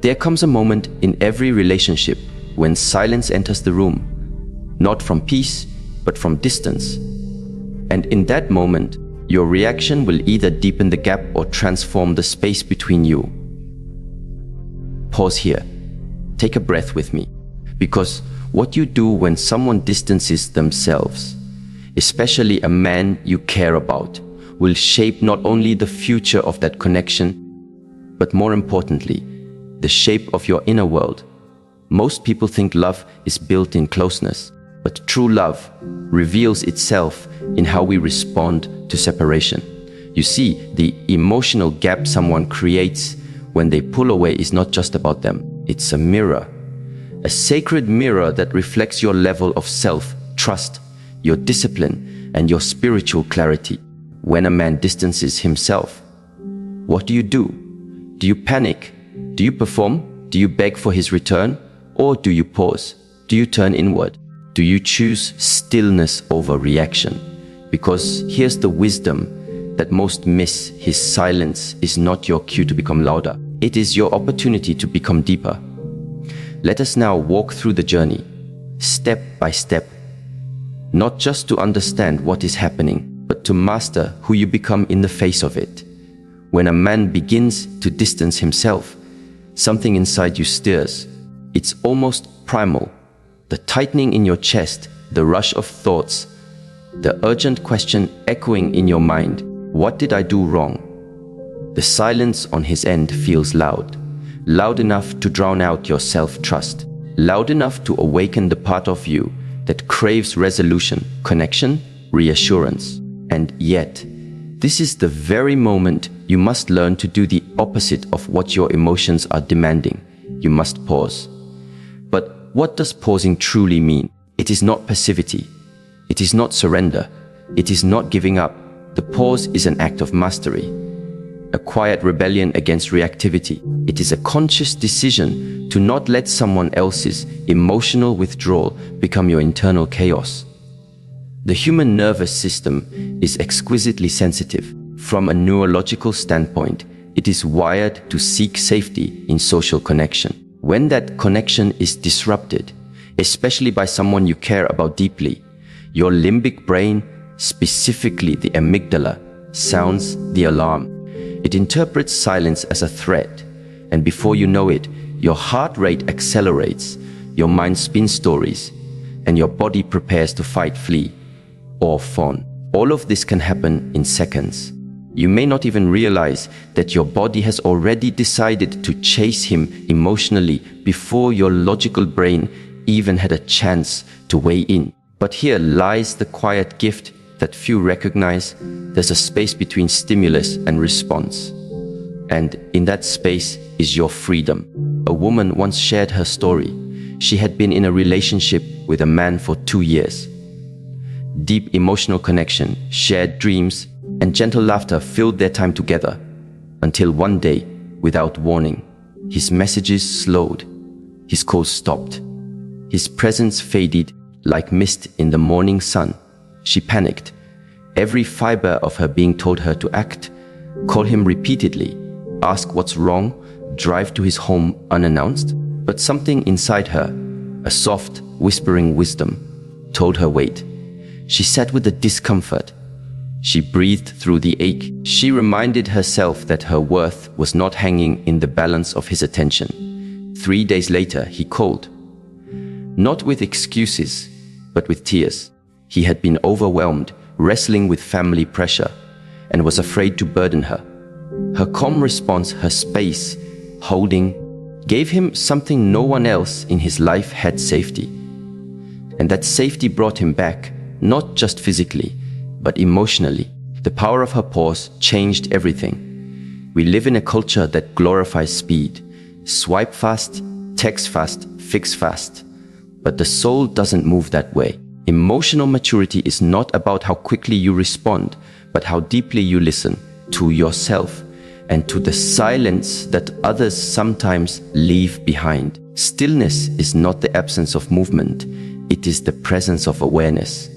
There comes a moment in every relationship when silence enters the room, not from peace, but from distance. And in that moment, your reaction will either deepen the gap or transform the space between you. Pause here. Take a breath with me. Because what you do when someone distances themselves, especially a man you care about, will shape not only the future of that connection, but more importantly, the shape of your inner world. Most people think love is built in closeness, but true love reveals itself in how we respond to separation. You see, the emotional gap someone creates when they pull away is not just about them. It's a mirror. A sacred mirror that reflects your level of self-trust, your discipline, and your spiritual clarity. When a man distances himself, what do? Do you panic? Do you perform? Do you beg for his return? Or do you pause? Do you turn inward? Do you choose stillness over reaction? Because here's the wisdom that most miss: his silence is not your cue to become louder. It is your opportunity to become deeper. Let us now walk through the journey, step by step, not just to understand what is happening, but to master who you become in the face of it. When a man begins to distance himself, something inside you stirs. It's almost primal. The tightening in your chest, the rush of thoughts, the urgent question echoing in your mind, what did I do wrong? The silence on his end feels loud. Loud enough to drown out your self-trust. Loud enough to awaken the part of you that craves resolution, connection, reassurance. And yet, this is the very moment you must learn to do the opposite of what your emotions are demanding. You must pause. But what does pausing truly mean? It is not passivity. It is not surrender. It is not giving up. The pause is an act of mastery, a quiet rebellion against reactivity. It is a conscious decision to not let someone else's emotional withdrawal become your internal chaos. The human nervous system is exquisitely sensitive. From a neurological standpoint, it is wired to seek safety in social connection. When that connection is disrupted, especially by someone you care about deeply, your limbic brain, specifically the amygdala, sounds the alarm. It interprets silence as a threat, and before you know it, your heart rate accelerates, your mind spins stories, and your body prepares to fight, flee, or fawn. All of this can happen in seconds. You may not even realize that your body has already decided to chase him emotionally before your logical brain even had a chance to weigh in. But here lies the quiet gift that few recognize. There's a space between stimulus and response. And in that space is your freedom. A woman once shared her story. She had been in a relationship with a man for 2 years. Deep emotional connection, shared dreams, and gentle laughter filled their time together, until one day, without warning, his messages slowed, his calls stopped, his presence faded like mist in the morning sun. She panicked. Every fiber of her being told her to act, call him repeatedly, ask what's wrong, drive to his home unannounced. But something inside her, a soft, whispering wisdom, told her wait. She sat with the discomfort. She breathed through the ache. She reminded herself that her worth was not hanging in the balance of his attention. 3 days later, he called. Not with excuses, but with tears. He had been overwhelmed, wrestling with family pressure, and was afraid to burden her. Her calm response, her space, holding, gave him something no one else in his life had: safety. And that safety brought him back, not just physically, but emotionally. The power of her pause changed everything. We live in a culture that glorifies speed. Swipe fast, text fast, fix fast. But the soul doesn't move that way. Emotional maturity is not about how quickly you respond, but how deeply you listen to yourself and to the silence that others sometimes leave behind. Stillness is not the absence of movement. It is the presence of awareness.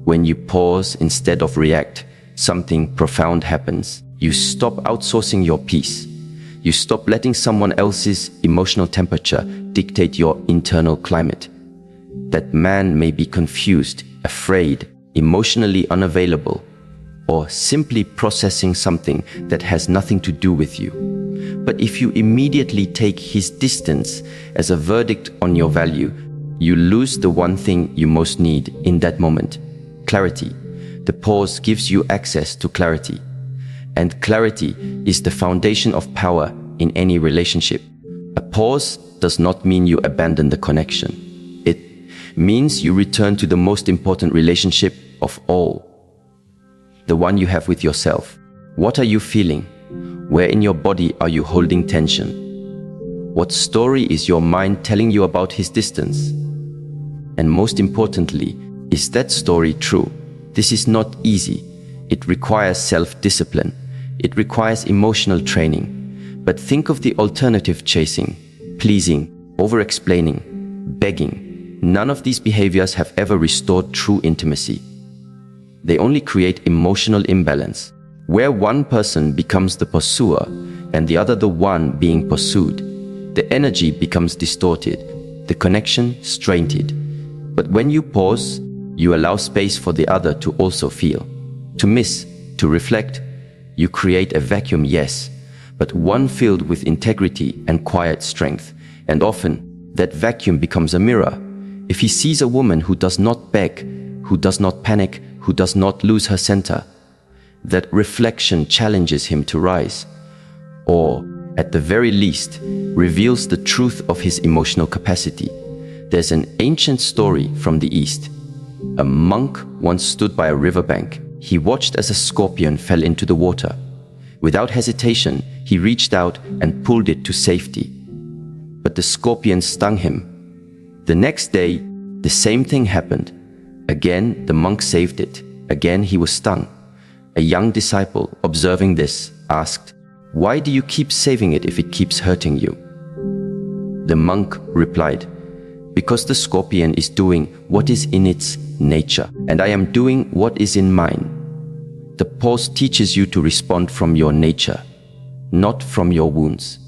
When you pause instead of react, something profound happens. You stop outsourcing your peace. You stop letting someone else's emotional temperature dictate your internal climate. That man may be confused, afraid, emotionally unavailable, or simply processing something that has nothing to do with you. But if you immediately take his distance as a verdict on your value, you lose the one thing you most need in that moment: clarity. The pause gives you access to clarity. And clarity is the foundation of power in any relationship. A pause does not mean you abandon the connection. It means you return to the most important relationship of all, the one you have with yourself. What are you feeling? Where in your body are you holding tension? What story is your mind telling you about his distance? And most importantly, is that story true? This is not easy. It requires self-discipline. It requires emotional training. But think of the alternative: chasing, pleasing, over-explaining, begging. None of these behaviors have ever restored true intimacy. They only create emotional imbalance, where one person becomes the pursuer and the other the one being pursued. The energy becomes distorted, the connection strained. But when you pause, you allow space for the other to also feel, to miss, to reflect. You create a vacuum, yes, but one filled with integrity and quiet strength. And often, that vacuum becomes a mirror. If he sees a woman who does not beg, who does not panic, who does not lose her center, that reflection challenges him to rise, or, at the very least, reveals the truth of his emotional capacity. There's an ancient story from the East. A monk once stood by a riverbank. He watched as a scorpion fell into the water. Without hesitation, he reached out and pulled it to safety. But the scorpion stung him. The next day, the same thing happened. Again, the monk saved it. Again, he was stung. A young disciple, observing this, asked, "Why do you keep saving it if it keeps hurting you?" The monk replied, "Because the scorpion is doing what is in its nature, and I am doing what is in mine." The pause teaches you to respond from your nature, not from your wounds.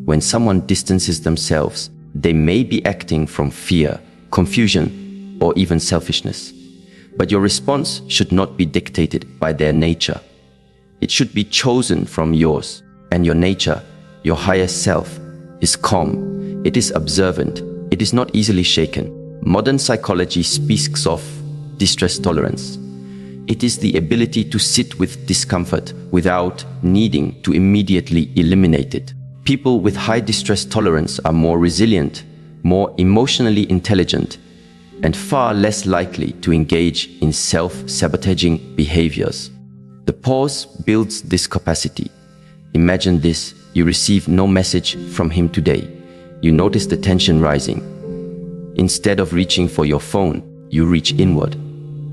When someone distances themselves, they may be acting from fear, confusion, or even selfishness. But your response should not be dictated by their nature. It should be chosen from yours. And your nature, your higher self, is calm. It is observant. It is not easily shaken. Modern psychology speaks of distress tolerance. It is the ability to sit with discomfort without needing to immediately eliminate it. People with high distress tolerance are more resilient, more emotionally intelligent, and far less likely to engage in self-sabotaging behaviors. The pause builds this capacity. Imagine this: you receive no message from him today. You notice the tension rising. Instead of reaching for your phone, you reach inward.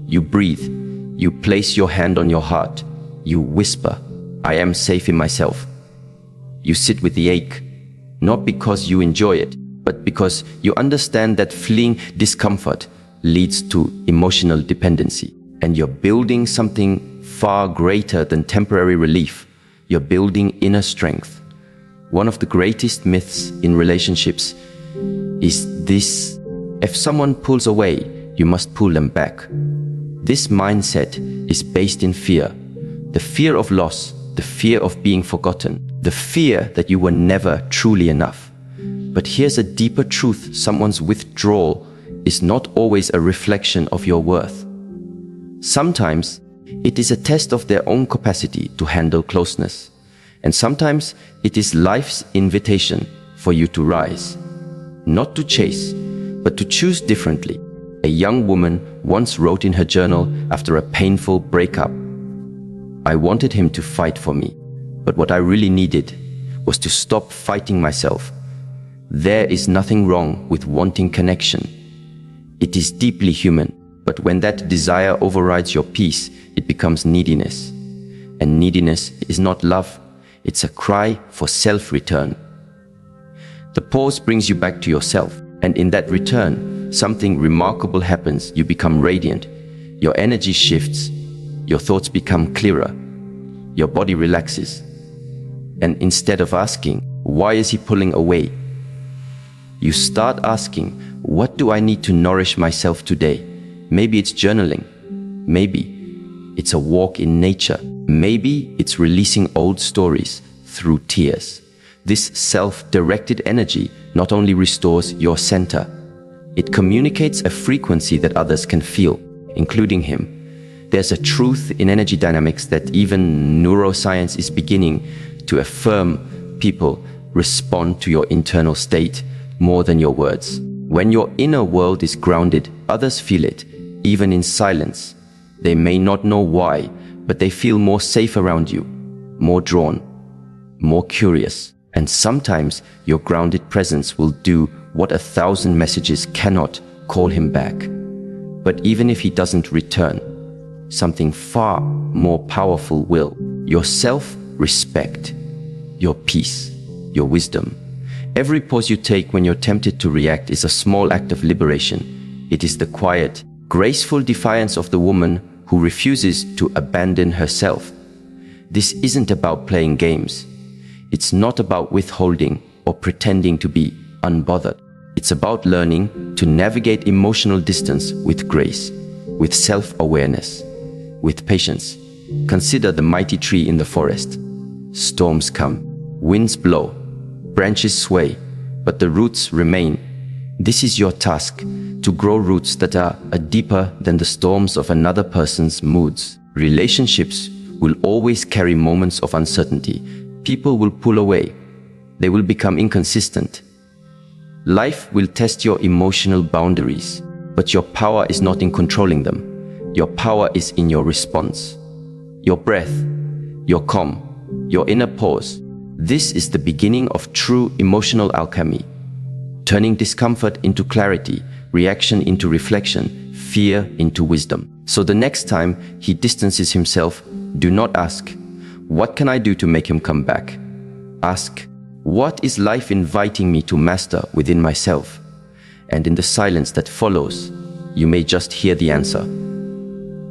You breathe. You place your hand on your heart. You whisper, "I am safe in myself." You sit with the ache, not because you enjoy it, but because you understand that fleeing discomfort leads to emotional dependency. And you're building something far greater than temporary relief. You're building inner strength. One of the greatest myths in relationships is this: if someone pulls away, you must pull them back. This mindset is based in fear. The fear of loss, the fear of being forgotten, the fear that you were never truly enough. But here's a deeper truth: someone's withdrawal is not always a reflection of your worth. Sometimes it is a test of their own capacity to handle closeness. And sometimes it is life's invitation for you to rise. Not to chase, but to choose differently. A young woman once wrote in her journal after a painful breakup, "I wanted him to fight for me, but what I really needed was to stop fighting myself." There is nothing wrong with wanting connection. It is deeply human, but when that desire overrides your peace, it becomes neediness. And neediness is not love, it's a cry for self-return. The pause brings you back to yourself, and in that return, something remarkable happens. You become radiant, your energy shifts, your thoughts become clearer, your body relaxes, And instead of asking, why is he pulling away? You start asking, what do I need to nourish myself today? Maybe it's journaling. Maybe it's a walk in nature. Maybe it's releasing old stories through tears. This self-directed energy not only restores your center, it communicates a frequency that others can feel, including him. There's a truth in energy dynamics that even neuroscience is beginning to affirm. People respond to your internal state more than your words. When your inner world is grounded, others feel it, even in silence. They may not know why, but they feel more safe around you, more drawn, more curious. And sometimes your grounded presence will do what 1,000 messages cannot: call him back. But even if he doesn't return, something far more powerful will: your self-respect, your peace, your wisdom. Every pause you take when you're tempted to react is a small act of liberation. It is the quiet, graceful defiance of the woman who refuses to abandon herself. This isn't about playing games. It's not about withholding or pretending to be unbothered. It's about learning to navigate emotional distance with grace, with self-awareness, with patience. Consider the mighty tree in the forest. Storms come, winds blow, branches sway, but the roots remain. This is your task, to grow roots that are deeper than the storms of another person's moods. Relationships will always carry moments of uncertainty. People will pull away. They will become inconsistent. Life will test your emotional boundaries, but your power is not in controlling them. Your power is in your response. Your breath, your calm, your inner pause. This is the beginning of true emotional alchemy, turning discomfort into clarity, reaction into reflection, fear into wisdom. So the next time he distances himself, do not ask, what can I do to make him come back? Ask, what is life inviting me to master within myself? And in the silence that follows, you may just hear the answer.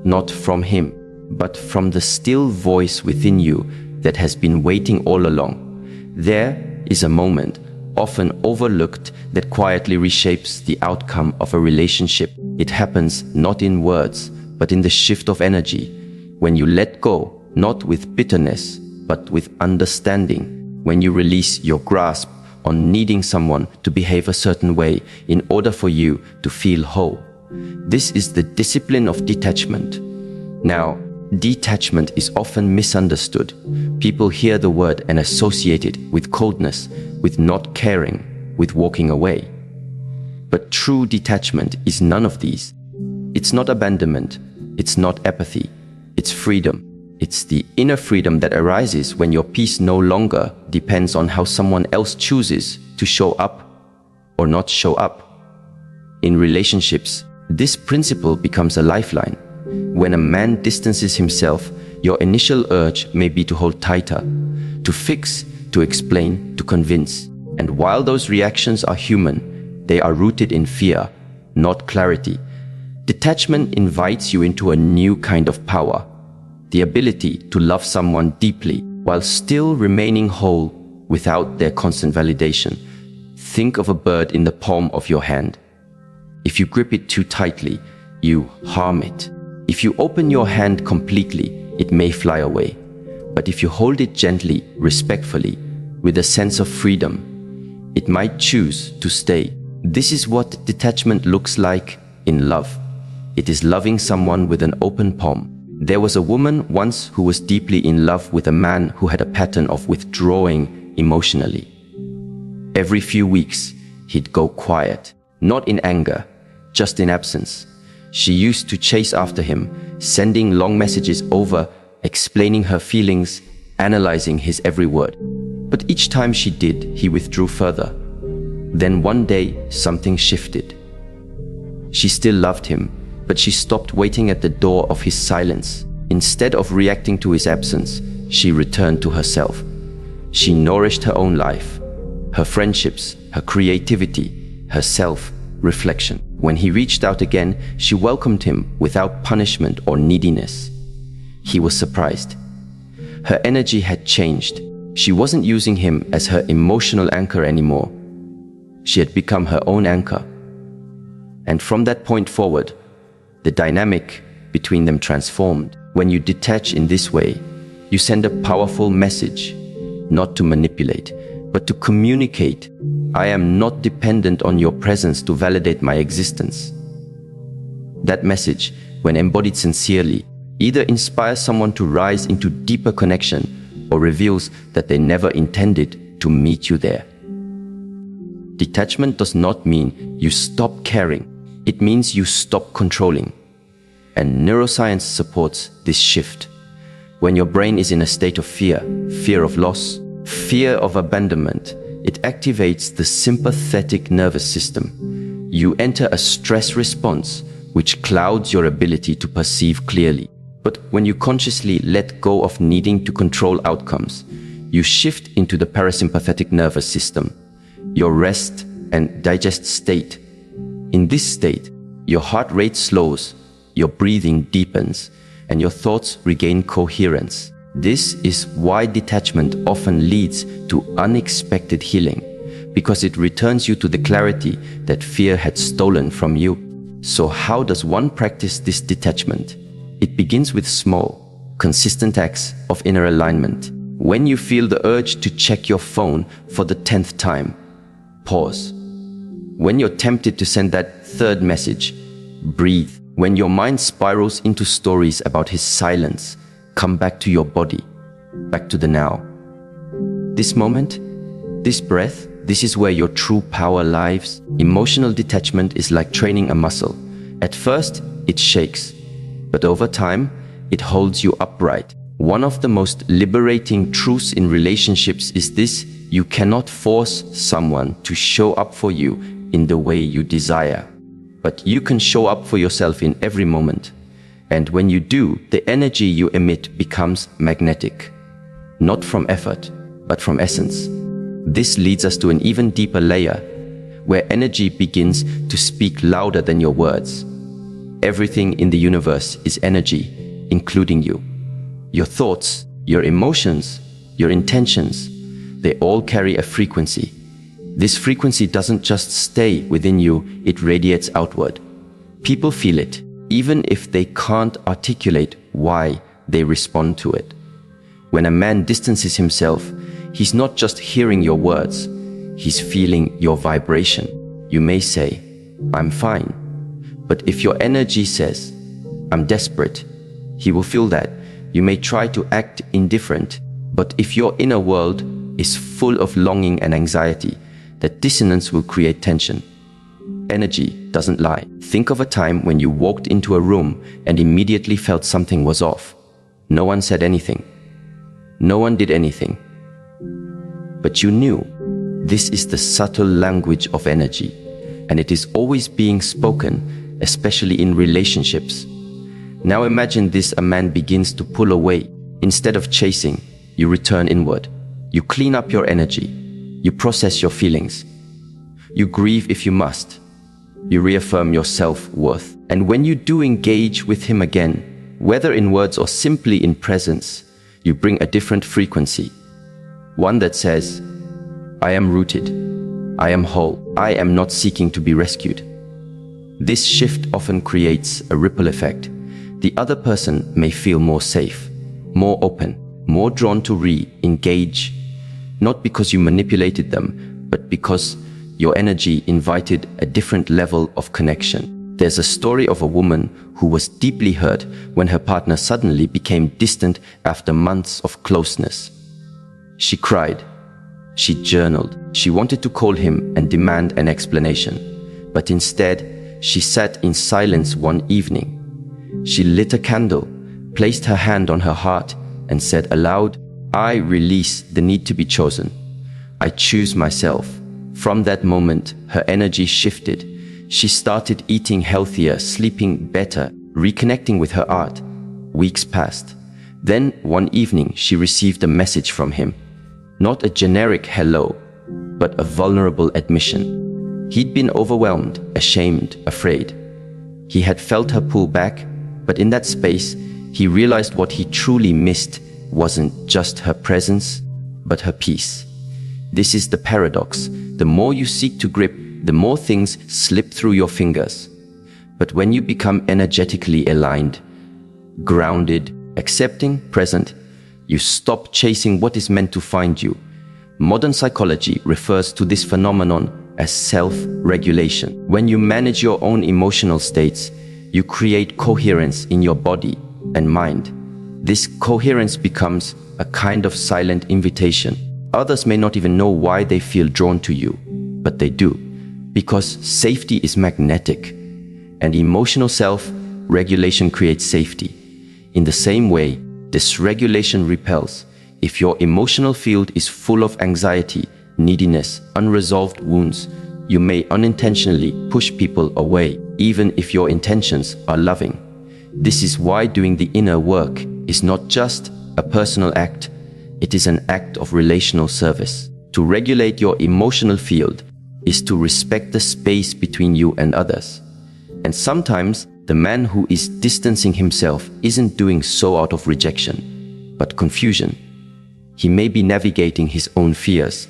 Not from him, but from the still voice within you that has been waiting all along. There is a moment, often overlooked, that quietly reshapes the outcome of a relationship. It happens not in words, but in the shift of energy. When you let go, not with bitterness, but with understanding. When you release your grasp on needing someone to behave a certain way in order for you to feel whole. This is the discipline of detachment. Now, detachment is often misunderstood. People hear the word and associate it with coldness, with not caring, with walking away. But true detachment is none of these. It's not abandonment. It's not apathy. It's freedom. It's the inner freedom that arises when your peace no longer depends on how someone else chooses to show up or not show up. In relationships, this principle becomes a lifeline. When a man distances himself, your initial urge may be to hold tighter, to fix, to explain, to convince. And while those reactions are human, they are rooted in fear, not clarity. Detachment invites you into a new kind of power. The ability to love someone deeply while still remaining whole without their constant validation. Think of a bird in the palm of your hand. If you grip it too tightly, you harm it. If you open your hand completely, it may fly away. But if you hold it gently, respectfully, with a sense of freedom, it might choose to stay. This is what detachment looks like in love. It is loving someone with an open palm. There was a woman once who was deeply in love with a man who had a pattern of withdrawing emotionally. Every few weeks, he'd go quiet, not in anger, just in absence. She used to chase after him, sending long messages over, explaining her feelings, analyzing his every word. But each time she did, he withdrew further. Then one day, something shifted. She still loved him, but she stopped waiting at the door of his silence. Instead of reacting to his absence, she returned to herself. She nourished her own life, her friendships, her creativity, her self-reflection. When he reached out again, she welcomed him without punishment or neediness. He was surprised. Her energy had changed. She wasn't using him as her emotional anchor anymore. She had become her own anchor. And from that point forward, the dynamic between them transformed. When you detach in this way, you send a powerful message, not to manipulate, but to communicate. I am not dependent on your presence to validate my existence. That message, when embodied sincerely, either inspires someone to rise into deeper connection or reveals that they never intended to meet you there. Detachment does not mean you stop caring. It means you stop controlling. And neuroscience supports this shift. When your brain is in a state of fear, fear of loss, fear of abandonment, it activates the sympathetic nervous system. You enter a stress response, which clouds your ability to perceive clearly. But when you consciously let go of needing to control outcomes, you shift into the parasympathetic nervous system, your rest and digest state. In this state, your heart rate slows, your breathing deepens, and your thoughts regain coherence. This is why detachment often leads to unexpected healing, because it returns you to the clarity that fear had stolen from you. So how does one practice this detachment? It begins with small, consistent acts of inner alignment. When you feel the urge to check your phone for the 10th time, pause. When you're tempted to send that third message, breathe. When your mind spirals into stories about his silence, come back to your body, back to the now. This moment, this breath, this is where your true power lies. Emotional detachment is like training a muscle. At first, it shakes, but over time, it holds you upright. One of the most liberating truths in relationships is this: you cannot force someone to show up for you in the way you desire. But you can show up for yourself in every moment. And when you do, the energy you emit becomes magnetic. Not from effort, but from essence. This leads us to an even deeper layer, where energy begins to speak louder than your words. Everything in the universe is energy, including you. Your thoughts, your emotions, your intentions, they all carry a frequency. This frequency doesn't just stay within you, it radiates outward. People feel it, even if they can't articulate why they respond to it. When a man distances himself, he's not just hearing your words, he's feeling your vibration. You may say, I'm fine. But if your energy says, I'm desperate, he will feel that. You may try to act indifferent, but if your inner world is full of longing and anxiety, that dissonance will create tension. Energy doesn't lie. Think of a time when you walked into a room and immediately felt something was off. No one said anything. No one did anything. But you knew. This is the subtle language of energy, and it is always being spoken, especially in relationships. Now imagine this: a man begins to pull away. Instead of chasing, you return inward. You clean up your energy. You process your feelings. You grieve if you must. You reaffirm your self-worth. And when you do engage with him again, whether in words or simply in presence, you bring a different frequency. One that says, I am rooted. I am whole. I am not seeking to be rescued. This shift often creates a ripple effect. The other person may feel more safe, more open, more drawn to re-engage. Not because you manipulated them, but because your energy invited a different level of connection. There's a story of a woman who was deeply hurt when her partner suddenly became distant after months of closeness. She cried. She journaled. She wanted to call him and demand an explanation. But instead, she sat in silence one evening. She lit a candle, placed her hand on her heart, and said aloud, I release the need to be chosen. I choose myself. From that moment, her energy shifted. She started eating healthier, sleeping better, reconnecting with her art. Weeks passed. Then, one evening, she received a message from him. Not a generic hello, but a vulnerable admission. He'd been overwhelmed, ashamed, afraid. He had felt her pull back, but in that space, he realized what he truly missed wasn't just her presence, but her peace. This is the paradox. The more you seek to grip, the more things slip through your fingers. But when you become energetically aligned, grounded, accepting, present, you stop chasing what is meant to find you. Modern psychology refers to this phenomenon as self-regulation. When you manage your own emotional states, you create coherence in your body and mind. This coherence becomes a kind of silent invitation. Others may not even know why they feel drawn to you, but they do, because safety is magnetic, and emotional self-regulation creates safety. In the same way, dysregulation repels. If your emotional field is full of anxiety, neediness, unresolved wounds, you may unintentionally push people away, even if your intentions are loving. This is why doing the inner work is not just a personal act, it is an act of relational service. To regulate your emotional field is to respect the space between you and others. And sometimes the man who is distancing himself isn't doing so out of rejection, but confusion. He may be navigating his own fears,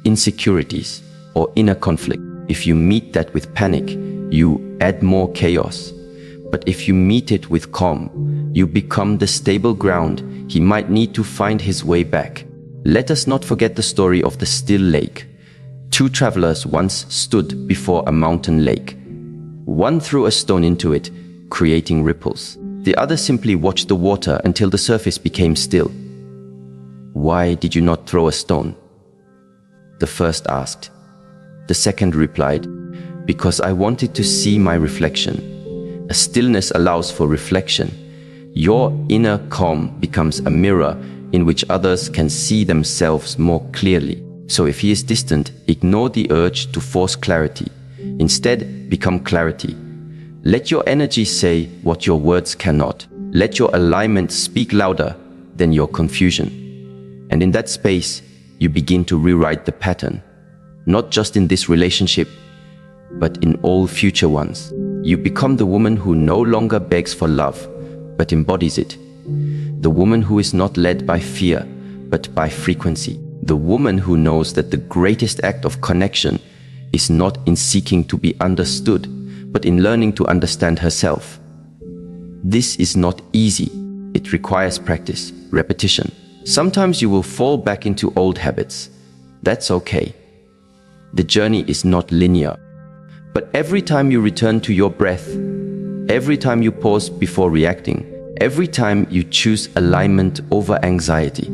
insecurities, or inner conflict. If you meet that with panic, you add more chaos. But if you meet it with calm, you become the stable ground he might need to find his way back. Let us not forget the story of the still lake. Two travelers once stood before a mountain lake. One threw a stone into it, creating ripples. The other simply watched the water until the surface became still. "Why did you not throw a stone?" the first asked. The second replied, "Because I wanted to see my reflection." A stillness allows for reflection. Your inner calm becomes a mirror in which others can see themselves more clearly. So if he is distant, ignore the urge to force clarity. Instead, become clarity. Let your energy say what your words cannot. Let your alignment speak louder than your confusion. And in that space, you begin to rewrite the pattern, not just in this relationship, but in all future ones. You become the woman who no longer begs for love, but embodies it. The woman who is not led by fear, but by frequency. The woman who knows that the greatest act of connection is not in seeking to be understood, but in learning to understand herself. This is not easy. It requires practice, repetition. Sometimes you will fall back into old habits. That's okay. The journey is not linear. But every time you return to your breath, every time you pause before reacting, every time you choose alignment over anxiety,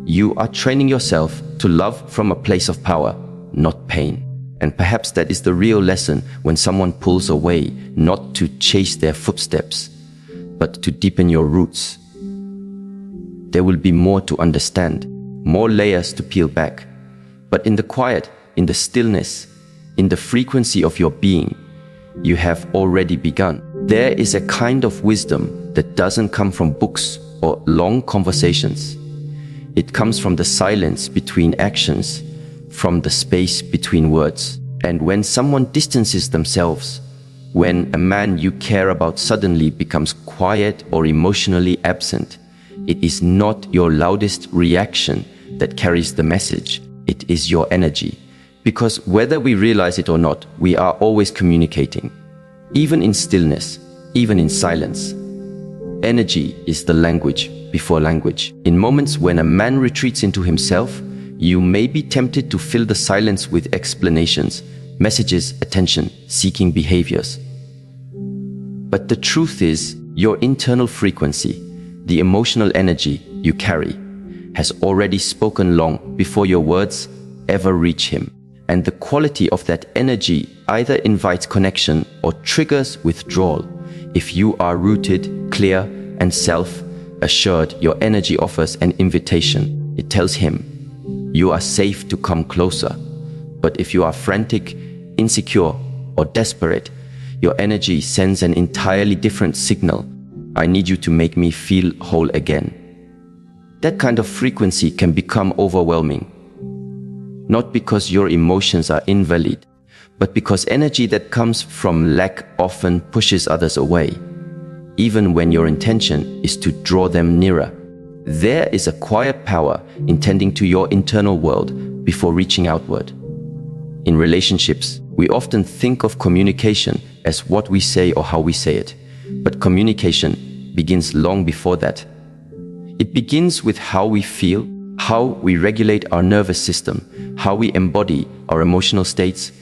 you are training yourself to love from a place of power, not pain. And perhaps that is the real lesson when someone pulls away, not to chase their footsteps, but to deepen your roots. There will be more to understand, more layers to peel back. But in the quiet, in the stillness, in the frequency of your being, you have already begun. There is a kind of wisdom that doesn't come from books or long conversations. It comes from the silence between actions, from the space between words. And when someone distances themselves, when a man you care about suddenly becomes quiet or emotionally absent, it is not your loudest reaction that carries the message. It is your energy. Because whether we realize it or not, we are always communicating. Even in stillness, even in silence. Energy is the language before language. In moments when a man retreats into himself, you may be tempted to fill the silence with explanations, messages, attention-seeking behaviors. But the truth is, your internal frequency, the emotional energy you carry, has already spoken long before your words ever reach him. And the quality of that energy either invites connection or triggers withdrawal. If you are rooted, clear, and self-assured, your energy offers an invitation. It tells him, you are safe to come closer. But if you are frantic, insecure, or desperate, your energy sends an entirely different signal. I need you to make me feel whole again. That kind of frequency can become overwhelming. Not because your emotions are invalid, but because energy that comes from lack often pushes others away, even when your intention is to draw them nearer. There is a quiet power in tending to your internal world before reaching outward. In relationships, we often think of communication as what we say or how we say it, but communication begins long before that. It begins with how we feel, how we regulate our nervous system, how we embody our emotional states.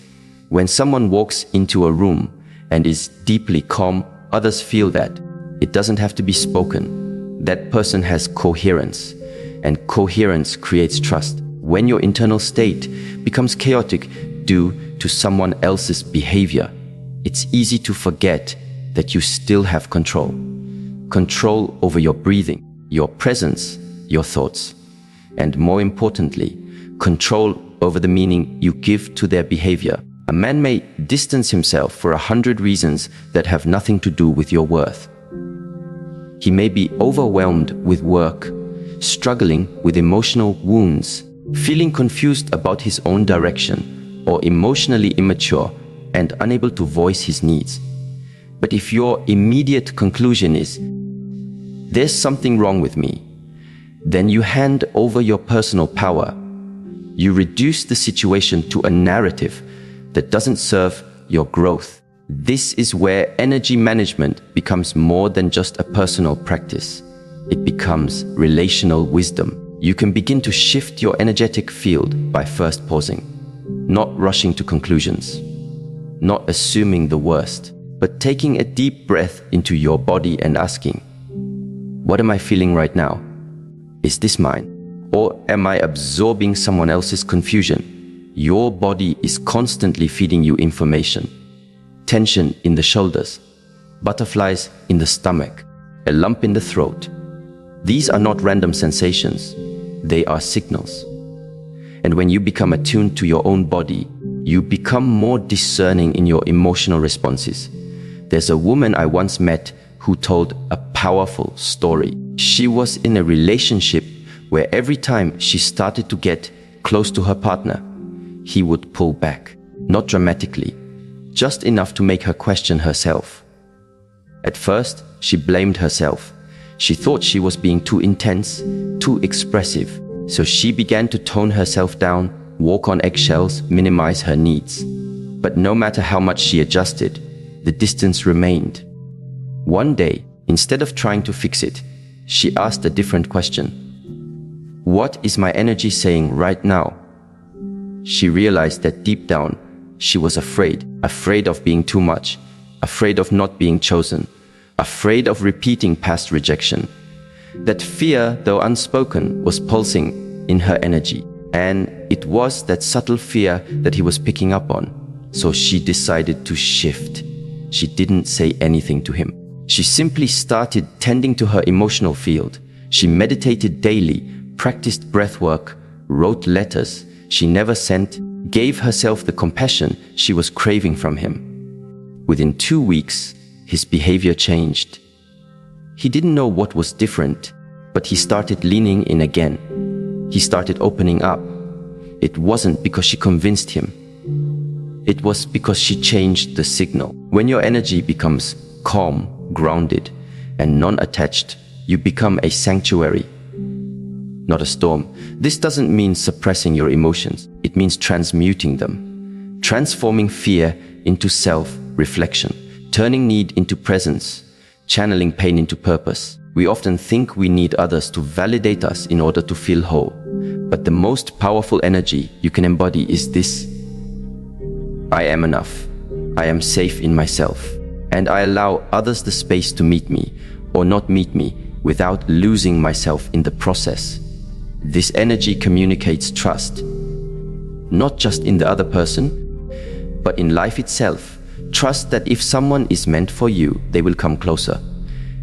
When someone walks into a room and is deeply calm, others feel that. It doesn't have to be spoken. That person has coherence, and coherence creates trust. When your internal state becomes chaotic due to someone else's behavior, it's easy to forget that you still have control. Control over your breathing, your presence, your thoughts, and more importantly, control over the meaning you give to their behavior. A man may distance himself for 100 reasons that have nothing to do with your worth. He may be overwhelmed with work, struggling with emotional wounds, feeling confused about his own direction, or emotionally immature and unable to voice his needs. But if your immediate conclusion is, "There's something wrong with me," then you hand over your personal power. You reduce the situation to a narrative that doesn't serve your growth. This is where energy management becomes more than just a personal practice. It becomes relational wisdom. You can begin to shift your energetic field by first pausing, not rushing to conclusions, not assuming the worst, but taking a deep breath into your body and asking, "What am I feeling right now? Is this mine? Or am I absorbing someone else's confusion?" Your body is constantly feeding you information. Tension in the shoulders, butterflies in the stomach, a lump in the throat. These are not random sensations, they are signals. And when you become attuned to your own body, you become more discerning in your emotional responses. There's a woman I once met who told a powerful story. She was in a relationship where every time she started to get close to her partner, he would pull back, not dramatically, just enough to make her question herself. At first, she blamed herself. She thought she was being too intense, too expressive, so she began to tone herself down, walk on eggshells, minimize her needs. But no matter how much she adjusted, the distance remained. One day, instead of trying to fix it, she asked a different question. "What is my energy saying right now?" She realized that deep down, she was afraid of being too much, afraid of not being chosen, afraid of repeating past rejection. That fear, though unspoken, was pulsing in her energy. And it was that subtle fear that he was picking up on. So she decided to shift. She didn't say anything to him. She simply started tending to her emotional field. She meditated daily, practiced breathwork, wrote letters she never sent, gave herself the compassion she was craving from him. Within 2 weeks, his behavior changed. He didn't know what was different, but he started leaning in again. He started opening up. It wasn't because she convinced him. It was because she changed the signal. When your energy becomes calm, grounded, and non-attached, you become a sanctuary, not a storm. This doesn't mean suppressing your emotions. It means transmuting them, transforming fear into self-reflection, turning need into presence, channeling pain into purpose. We often think we need others to validate us in order to feel whole. But the most powerful energy you can embody is this: I am enough. I am safe in myself. And I allow others the space to meet me or not meet me without losing myself in the process. This energy communicates trust, not just in the other person, but in life itself. Trust that if someone is meant for you, they will come closer.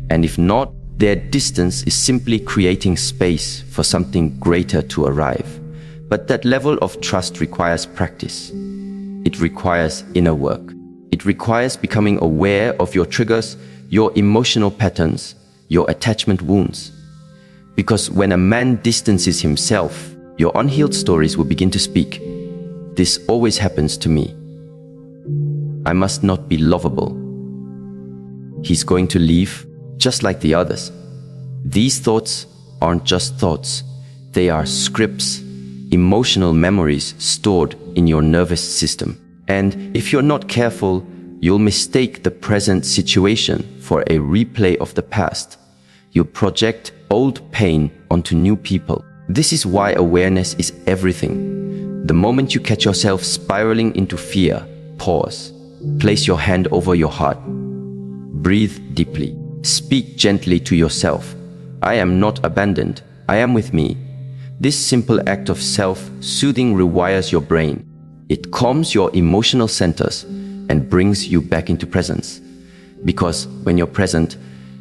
And if not, their distance is simply creating space for something greater to arrive. But that level of trust requires practice. It requires inner work. It requires becoming aware of your triggers, your emotional patterns, your attachment wounds. Because when a man distances himself, your unhealed stories will begin to speak. This always happens to me. I must not be lovable. He's going to leave just like the others. These thoughts aren't just thoughts. They are scripts, emotional memories stored in your nervous system. And if you're not careful, you'll mistake the present situation for a replay of the past. You'll project old pain onto new people. This is why awareness is everything. The moment you catch yourself spiraling into fear, pause. Place your hand over your heart. Breathe deeply. Speak gently to yourself. I am not abandoned. I am with me. This simple act of self-soothing rewires your brain. It calms your emotional centers and brings you back into presence. Because when you're present,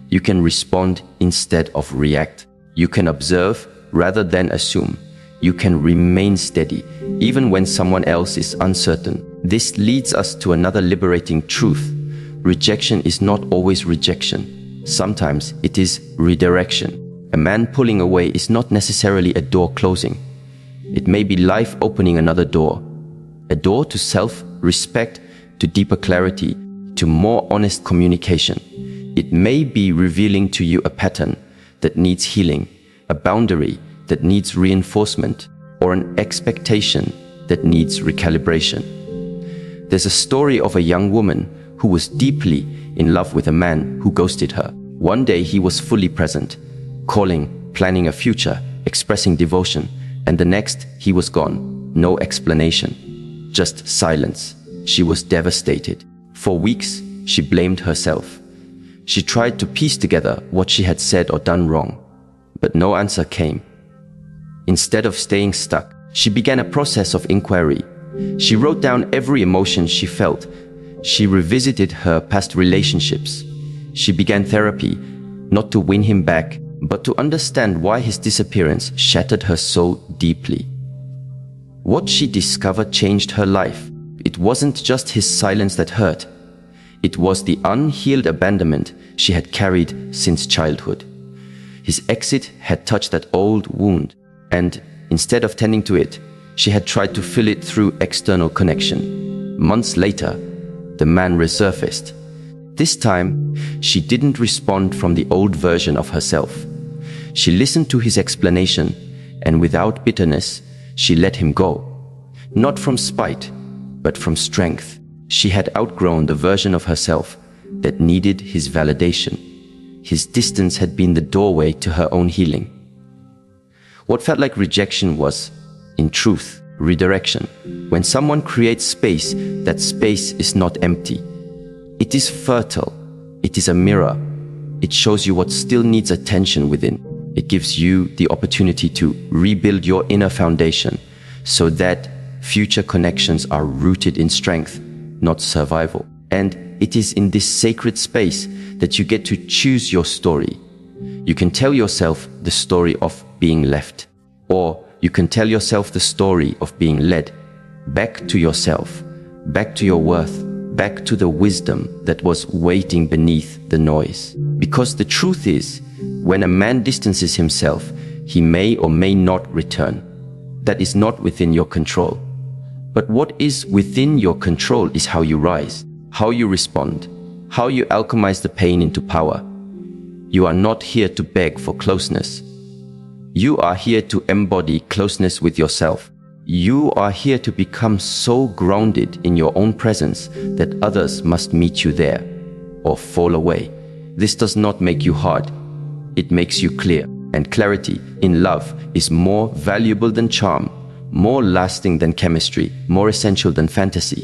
you can respond instead of react. You can observe rather than assume. You can remain steady, even when someone else is uncertain. This leads us to another liberating truth. Rejection is not always rejection. Sometimes it is redirection. A man pulling away is not necessarily a door closing. It may be life opening another door. A door to self-respect, to deeper clarity, to more honest communication. It may be revealing to you a pattern that needs healing, a boundary that needs reinforcement, or an expectation that needs recalibration. There's a story of a young woman who was deeply in love with a man who ghosted her. One day he was fully present, calling, planning a future, expressing devotion, and the next he was gone. No explanation, just silence. She was devastated. For weeks, she blamed herself. She tried to piece together what she had said or done wrong, but no answer came. Instead of staying stuck, she began a process of inquiry. She wrote down every emotion she felt. She revisited her past relationships. She began therapy, not to win him back, but to understand why his disappearance shattered her so deeply. What she discovered changed her life. It wasn't just his silence that hurt. It was the unhealed abandonment she had carried since childhood. His exit had touched that old wound, and instead of tending to it, she had tried to fill it through external connection. Months later, the man resurfaced. This time, she didn't respond from the old version of herself. She listened to his explanation, and without bitterness, she let him go. Not from spite, but from strength. She had outgrown the version of herself that needed his validation. His distance had been the doorway to her own healing. What felt like rejection was, in truth, redirection. When someone creates space, that space is not empty. It is fertile. It is a mirror. It shows you what still needs attention within. It gives you the opportunity to rebuild your inner foundation so that future connections are rooted in strength, not survival. And it is in this sacred space that you get to choose your story. You can tell yourself the story of being left, or you can tell yourself the story of being led back to yourself, back to your worth, back to the wisdom that was waiting beneath the noise. Because the truth is, when a man distances himself, he may or may not return. That is not within your control. But what is within your control is how you rise, how you respond, how you alchemize the pain into power. You are not here to beg for closeness. You are here to embody closeness with yourself. You are here to become so grounded in your own presence that others must meet you there or fall away. This does not make you hard. It makes you clear. And clarity in love is more valuable than charm, more lasting than chemistry, more essential than fantasy.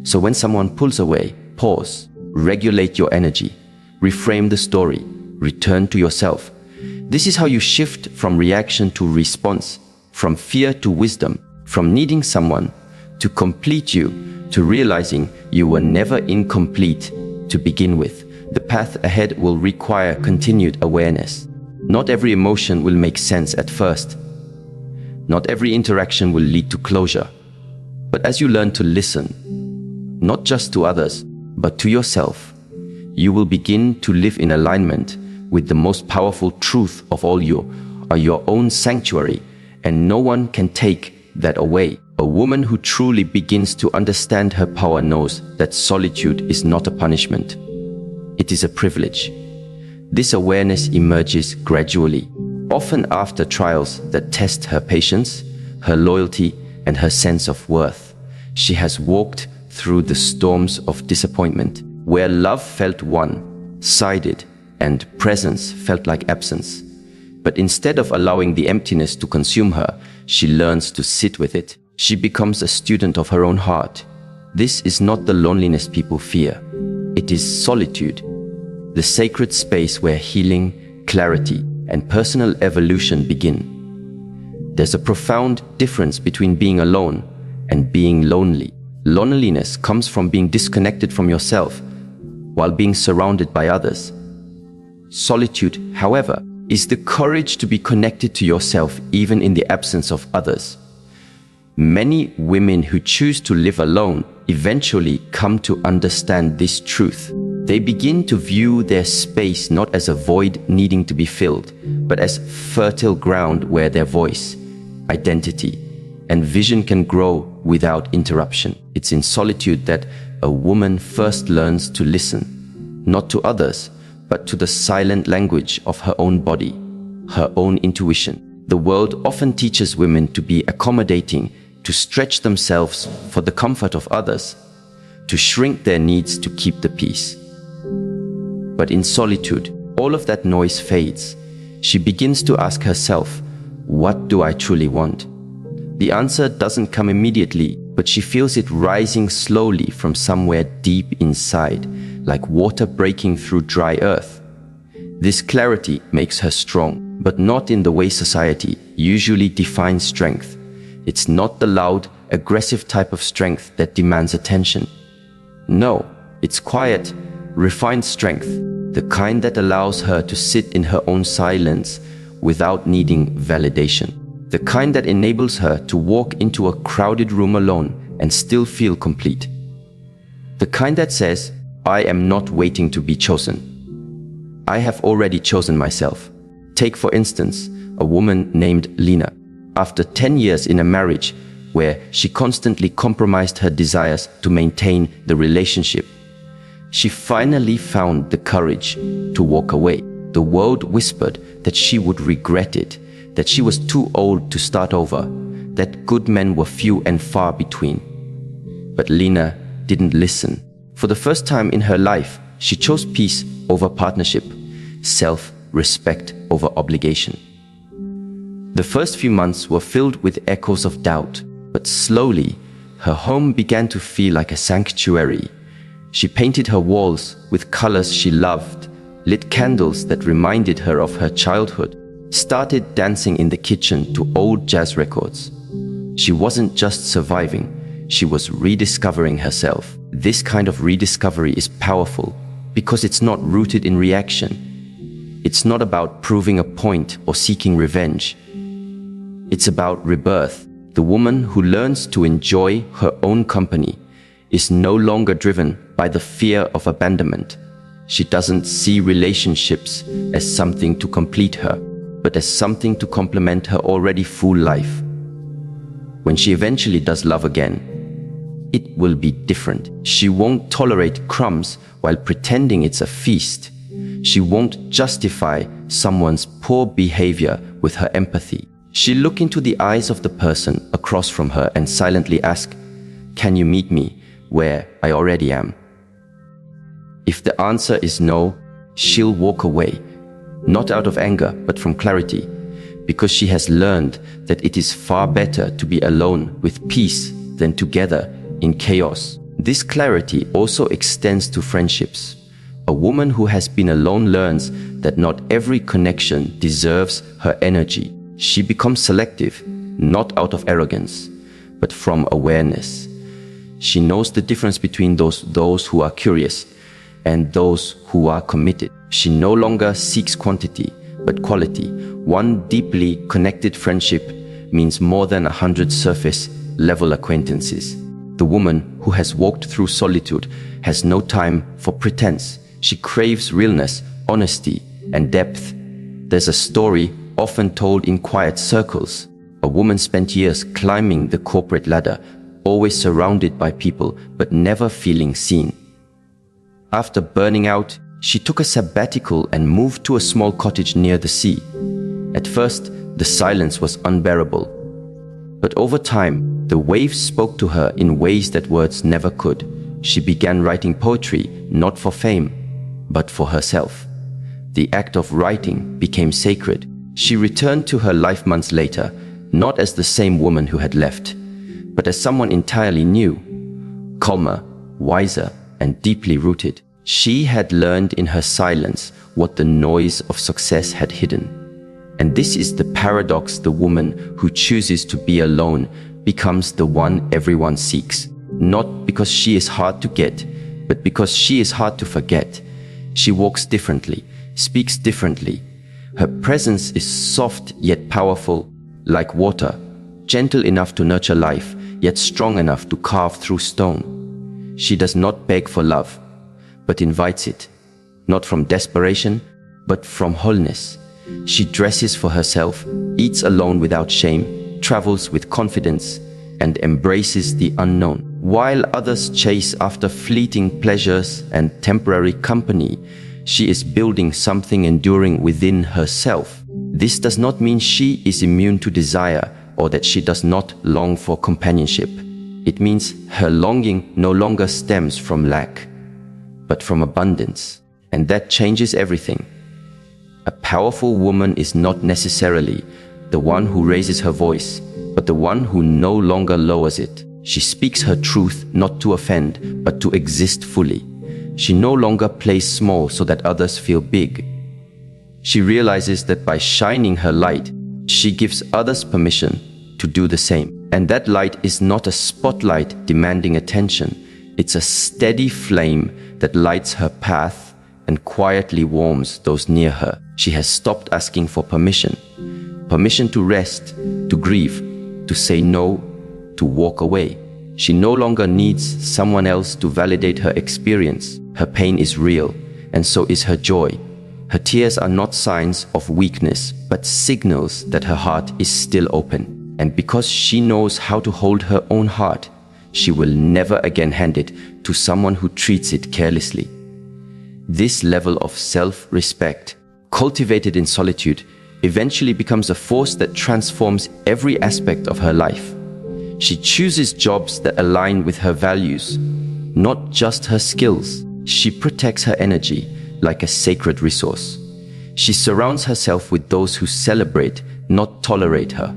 So when someone pulls away, pause, regulate your energy, reframe the story, return to yourself. This is how you shift from reaction to response, from fear to wisdom, from needing someone to complete you, to realizing you were never incomplete to begin with. The path ahead will require continued awareness. Not every emotion will make sense at first. Not every interaction will lead to closure. But as you learn to listen, not just to others, but to yourself, you will begin to live in alignment with the most powerful truth of all. You are your own sanctuary, and no one can take that away. A woman who truly begins to understand her power knows that solitude is not a punishment. It is a privilege. This awareness emerges gradually, often after trials that test her patience, her loyalty, and her sense of worth. She has walked through the storms of disappointment, where love felt one-sided and presence felt like absence. But instead of allowing the emptiness to consume her, she learns to sit with it. She becomes a student of her own heart. This is not the loneliness people fear. It is solitude, the sacred space where healing, clarity, and personal evolution begin. There's a profound difference between being alone and being lonely. Loneliness comes from being disconnected from yourself while being surrounded by others. Solitude, however, is the courage to be connected to yourself even in the absence of others. Many women who choose to live alone eventually come to understand this truth. They begin to view their space not as a void needing to be filled, but as fertile ground where their voice, identity, and vision can grow without interruption. It's in solitude that a woman first learns to listen, not to others, but to the silent language of her own body, her own intuition. The world often teaches women to be accommodating, to stretch themselves for the comfort of others, to shrink their needs to keep the peace. But in solitude, all of that noise fades. She begins to ask herself, what do I truly want? The answer doesn't come immediately, but she feels it rising slowly from somewhere deep inside, like water breaking through dry earth. This clarity makes her strong, but not in the way society usually defines strength. It's not the loud, aggressive type of strength that demands attention. No, it's quiet, refined strength, the kind that allows her to sit in her own silence without needing validation. The kind that enables her to walk into a crowded room alone and still feel complete. The kind that says, I am not waiting to be chosen. I have already chosen myself. Take, for instance, a woman named Lena. After 10 years in a marriage where she constantly compromised her desires to maintain the relationship, she finally found the courage to walk away. The world whispered that she would regret it, that she was too old to start over, that good men were few and far between. But Lena didn't listen. For the first time in her life, she chose peace over partnership, self-respect over obligation. The first few months were filled with echoes of doubt, but slowly, her home began to feel like a sanctuary. She painted her walls with colors she loved, lit candles that reminded her of her childhood, started dancing in the kitchen to old jazz records. She wasn't just surviving, she was rediscovering herself. This kind of rediscovery is powerful because it's not rooted in reaction. It's not about proving a point or seeking revenge. It's about rebirth. The woman who learns to enjoy her own company is no longer driven by the fear of abandonment. She doesn't see relationships as something to complete her, but as something to complement her already full life. When she eventually does love again, it will be different. She won't tolerate crumbs while pretending it's a feast. She won't justify someone's poor behavior with her empathy. She'll look into the eyes of the person across from her and silently ask, "Can you meet me where I already am?" If the answer is no, she'll walk away, not out of anger, but from clarity, because she has learned that it is far better to be alone with peace than together in chaos. This clarity also extends to friendships. A woman who has been alone learns that not every connection deserves her energy. She becomes selective, not out of arrogance, but from awareness. She knows the difference between those who are curious and those who are committed. She no longer seeks quantity, but quality. One deeply connected friendship means more than 100 surface-level acquaintances. The woman who has walked through solitude has no time for pretense. She craves realness, honesty, and depth. There's a story often told in quiet circles. A woman spent years climbing the corporate ladder, always surrounded by people, but never feeling seen. After burning out, she took a sabbatical and moved to a small cottage near the sea. At first, the silence was unbearable. But over time, the waves spoke to her in ways that words never could. She began writing poetry, not for fame, but for herself. The act of writing became sacred. She returned to her life months later, not as the same woman who had left, but as someone entirely new, calmer, wiser, and deeply rooted. She had learned in her silence what the noise of success had hidden. And this is the paradox: the woman who chooses to be alone becomes the one everyone seeks, not because she is hard to get, but because she is hard to forget. She walks differently, speaks differently. Her presence is soft yet powerful, like water, gentle enough to nurture life, yet strong enough to carve through stone. She does not beg for love, but invites it, not from desperation, but from wholeness. She dresses for herself, eats alone without shame, travels with confidence, and embraces the unknown. While others chase after fleeting pleasures and temporary company, she is building something enduring within herself. This does not mean she is immune to desire or that she does not long for companionship. It means her longing no longer stems from lack, but from abundance. And that changes everything. A powerful woman is not necessarily the one who raises her voice, but the one who no longer lowers it. She speaks her truth not to offend, but to exist fully. She no longer plays small so that others feel big. She realizes that by shining her light, she gives others permission to do the same. And that light is not a spotlight demanding attention. It's a steady flame that lights her path and quietly warms those near her. She has stopped asking for permission. Permission to rest, to grieve, to say no, to walk away. She no longer needs someone else to validate her experience. Her pain is real, and so is her joy. Her tears are not signs of weakness, but signals that her heart is still open. And because she knows how to hold her own heart, she will never again hand it to someone who treats it carelessly. This level of self-respect, cultivated in solitude, eventually becomes a force that transforms every aspect of her life. She chooses jobs that align with her values, not just her skills. She protects her energy like a sacred resource. She surrounds herself with those who celebrate, not tolerate her.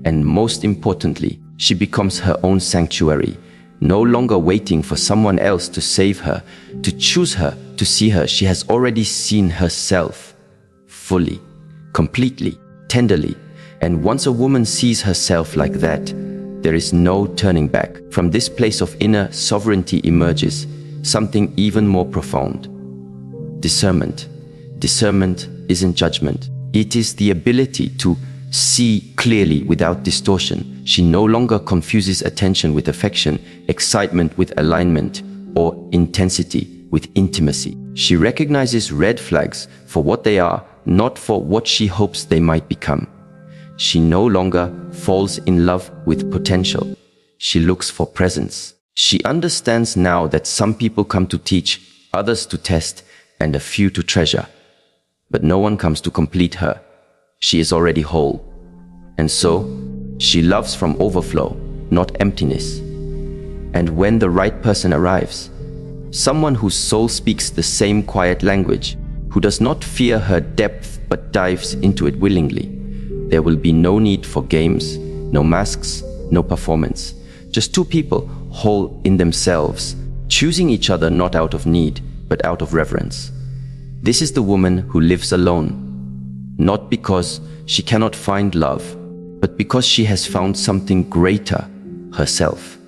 And most importantly, she becomes her own sanctuary, no longer waiting for someone else to save her, to choose her, to see her. She has already seen herself fully, completely, tenderly. And once a woman sees herself like that, there is no turning back. From this place of inner sovereignty emerges something even more profound. Discernment. Discernment isn't judgment. It is the ability to see clearly without distortion. She no longer confuses attention with affection, excitement with alignment, or intensity with intimacy. She recognizes red flags for what they are, not for what she hopes they might become. She no longer falls in love with potential. She looks for presence. She understands now that some people come to teach, others to test, and a few to treasure. But no one comes to complete her. She is already whole. And so, she loves from overflow, not emptiness. And when the right person arrives, someone whose soul speaks the same quiet language, who does not fear her depth but dives into it willingly, there will be no need for games, no masks, no performance. Just two people whole in themselves, choosing each other not out of need, but out of reverence. This is the woman who lives alone, not because she cannot find love, but because she has found something greater, herself.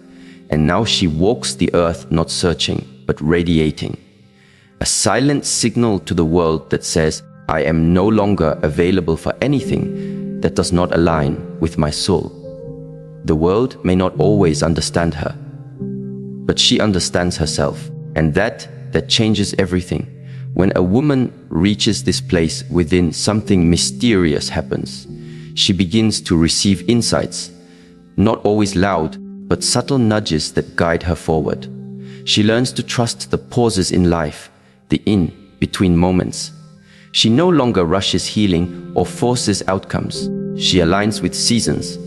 And now she walks the earth not searching, but radiating. A silent signal to the world that says, I am no longer available for anything that does not align with my soul. The world may not always understand her, but she understands herself, and that changes everything. When a woman reaches this place within, something mysterious happens. She begins to receive insights, not always loud, but subtle nudges that guide her forward. She learns to trust the pauses in life, the in-between moments. She no longer rushes healing or forces outcomes. She aligns with seasons,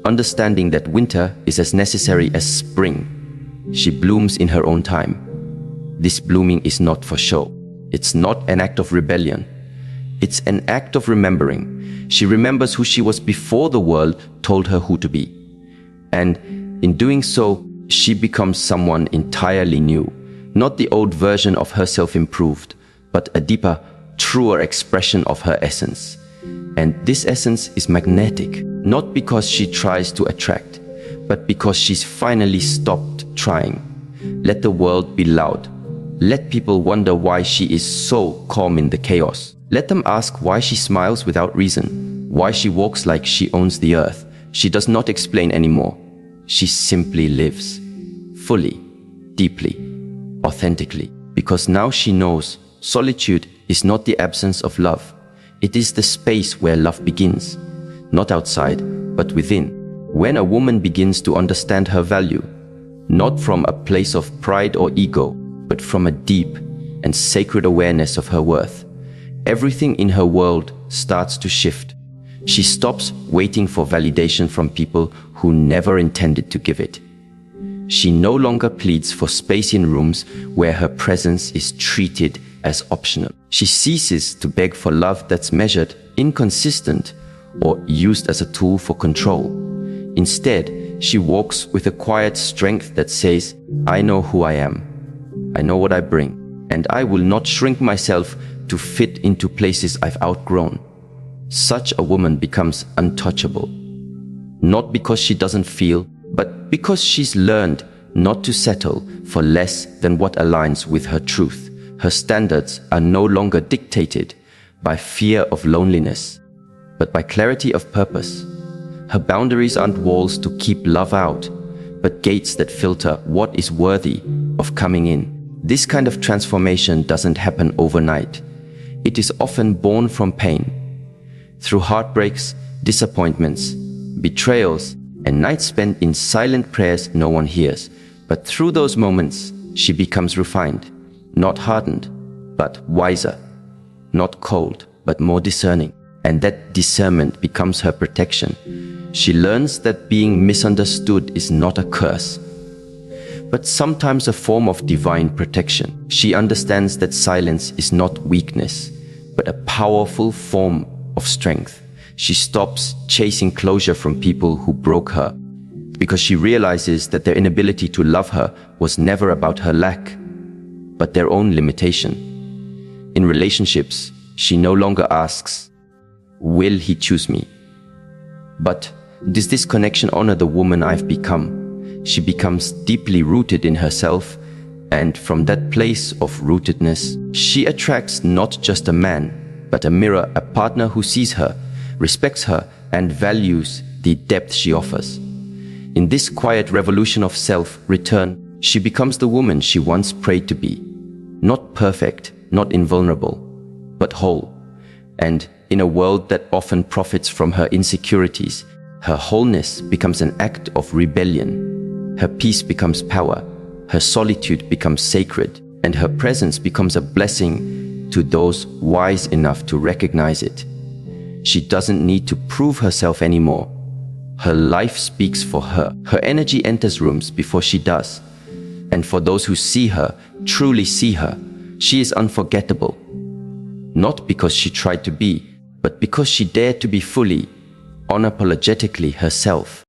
understanding that winter is as necessary as spring. She blooms in her own time. This blooming is not for show. It's not an act of rebellion. It's an act of remembering. She remembers who she was before the world told her who to be. And in doing so, she becomes someone entirely new. Not the old version of herself improved, but a deeper, truer expression of her essence. And this essence is magnetic, not because she tries to attract, but because she's finally stopped trying. Let the world be loud. Let people wonder why she is so calm in the chaos. Let them ask why she smiles without reason, why she walks like she owns the earth. She does not explain anymore. She simply lives, fully, deeply, authentically, because now she knows solitude is not the absence of love. It is the space where love begins, not outside, but within. When a woman begins to understand her value, not from a place of pride or ego, but from a deep and sacred awareness of her worth, everything in her world starts to shift. She stops waiting for validation from people who never intended to give it. She no longer pleads for space in rooms where her presence is treated as optional. She ceases to beg for love that's measured, inconsistent, or used as a tool for control. Instead, she walks with a quiet strength that says, I know who I am, I know what I bring, and I will not shrink myself to fit into places I've outgrown. Such a woman becomes untouchable, not because she doesn't feel, but because she's learned not to settle for less than what aligns with her truth. Her standards are no longer dictated by fear of loneliness, but by clarity of purpose. Her boundaries aren't walls to keep love out, but gates that filter what is worthy of coming in. This kind of transformation doesn't happen overnight. It is often born from pain, through heartbreaks, disappointments, betrayals, and nights spent in silent prayers no one hears. But through those moments, she becomes refined, not hardened, but wiser, not cold, but more discerning. And that discernment becomes her protection. She learns that being misunderstood is not a curse, but sometimes a form of divine protection. She understands that silence is not weakness, but a powerful form of strength. She stops chasing closure from people who broke her, because she realizes that their inability to love her was never about her lack, but their own limitation. In relationships, she no longer asks, will he choose me? But does this connection honor the woman I've become? She becomes deeply rooted in herself, and from that place of rootedness, she attracts not just a man, but a mirror, a partner who sees her, respects her, and values the depth she offers. In this quiet revolution of self-return, she becomes the woman she once prayed to be. Not perfect, not invulnerable, but whole. And in a world that often profits from her insecurities, her wholeness becomes an act of rebellion. Her peace becomes power, her solitude becomes sacred, and her presence becomes a blessing to those wise enough to recognize it. She doesn't need to prove herself anymore. Her life speaks for her. Her energy enters rooms before she does. And for those who see her, truly see her, she is unforgettable. Not because she tried to be, but because she dared to be fully, unapologetically herself.